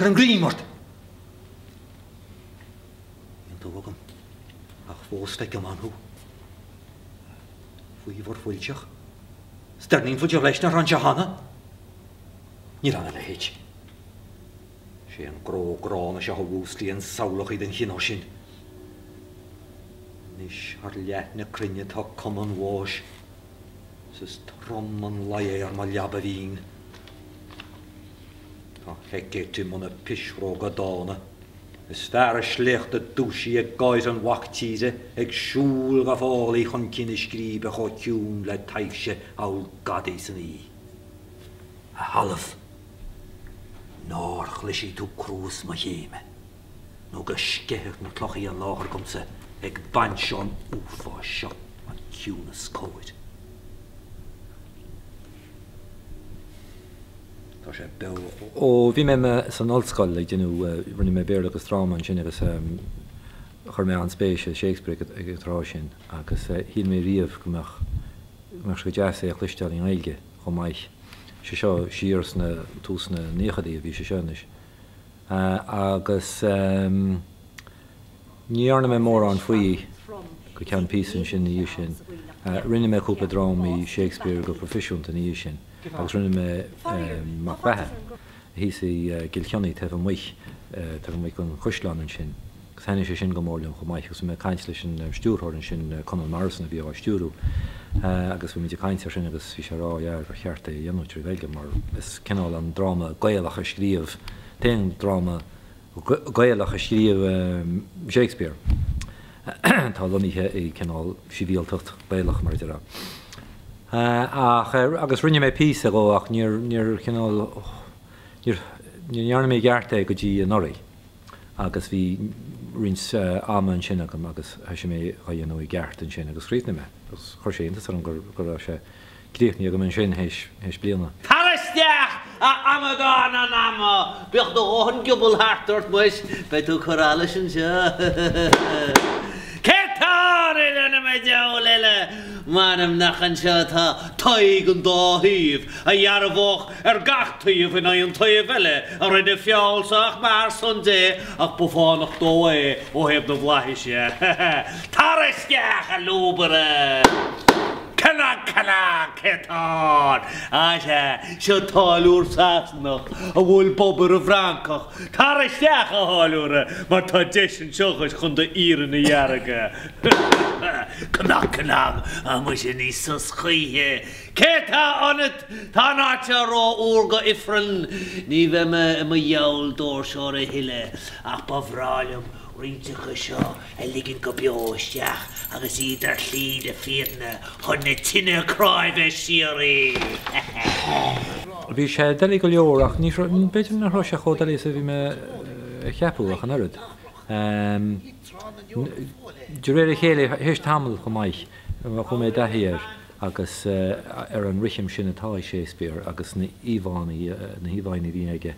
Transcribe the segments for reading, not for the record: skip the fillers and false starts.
gur an grímort. Yn dwgam, ach fos fe gyman hw. Fwy fod fwyltiach. Styrni'n fwyd o'r leis na ran jahana. Ni ran yna hych. Si yn gro na si hwwsli yn sawlwch iddyn hyn o sy'n. Nis ar liet na cryniad ha common wash. Sys trom yn laie ar ma liab y fi'n. Ha hegit i mwyn y pisrog o dona. Ys fer y slecht y dwsi y goes yn wactise ag siŵl gaf ôl i chwn cyn y sgrib ych o tiwn le taifse awl gadis yn i. A half. Nor chlis i tw crws ma hime. Nog ysgehych na tloch i yn lach ar gomse ag bansion wfo siop a tiwn y sgwyd. O fi me san oldschool like you running me beard agus drama and agus chur me an space Shakespeare ag trashin agus hil me riamh gomach go jazz ag listal in aige chomaich se seo sirs na túsna níchadí bhí se senis agus níarna me mór an faoi go cean písan sin í sin rinne me cúpla drám í Shakespeare go proficiúnt in í sin agus rinne me Macbeth hí sé gilcheannaí tef an muich an chuisleán an sin gus henne sé sin go mórliam chomaich gus me caiint leis an stúrthir sin Conal Morrison a bhí á stúrú agus bhí caiint sin agus bhí sé ráhear ar cheartta dhéanúir bheilge mar is cinál an drama gaelach a scríomh téan drama gaelach a scríomh Shakespeare tá loníthe i cinál sivíaltucht gaelach mar dira agus rinne mé pí a go ach níor cinál níorna mé gearrta go dtí an oraí agus bhí rins áman sin agam agus sé mé a dhéanú i gceart an sin agus rína me agus chuir sé intas an gur sé críochní agam an sin héis bliana. Taristeach a amadáin an ama beocht do óhan gubal hartort muis be tú chorála sin seo. Cetáir inna me deol eile Manam nachan seo tá taig an dáhíomh a dhearbhach ar gachtaíomh in an taobh eile a rinne fiáilsach mar san dé ach bufánach dó é ó heb na bhlaithise. Taristeach a lúbara. Cana, cetáir. Seo táilúr sasnach a bhfuil bobar a bhrancach. Taristeach a háilúra mar tá deis an seochas chun do íran na dhearaga. Cana, a mu sin ní sus chuithe. Cetá anat tá náte rá úrga ifran ní bheith me dheol dór seo a hiile ach ba bhráilim rintecha seo a ligin go beoisteach agus iad ar llíd a fíorna chun na tinne cráibh siarí. Bhí sé deala go leor ach ní beidir na rá sé cho deala sa bhí me cheapú ach an airad. De réir chéile héis tamil go maiich chu mé dahiir agus ar an richim sin atá Shakespeare agus na híomháinna bhí aige.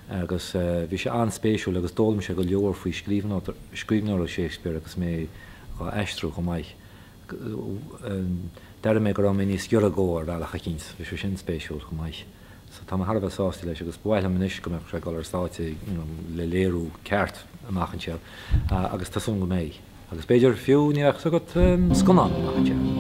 Agus bhí sé anspéisiúil agus dólam sé go leor faoi scríbhneoir a Shakespeare agus mé eistrú go maiich. Deir mé go rá mé níos gior a ggóir bailach a cíns, bhí sé sin spéisiúil go maiich. So tá Harbh sásta leis agus bhile muis go meach sé gáil ar státe le léirú ceart amachchan seal agus tá sun go méid. Agus beidir fiú níach so go sconán amachchan seal.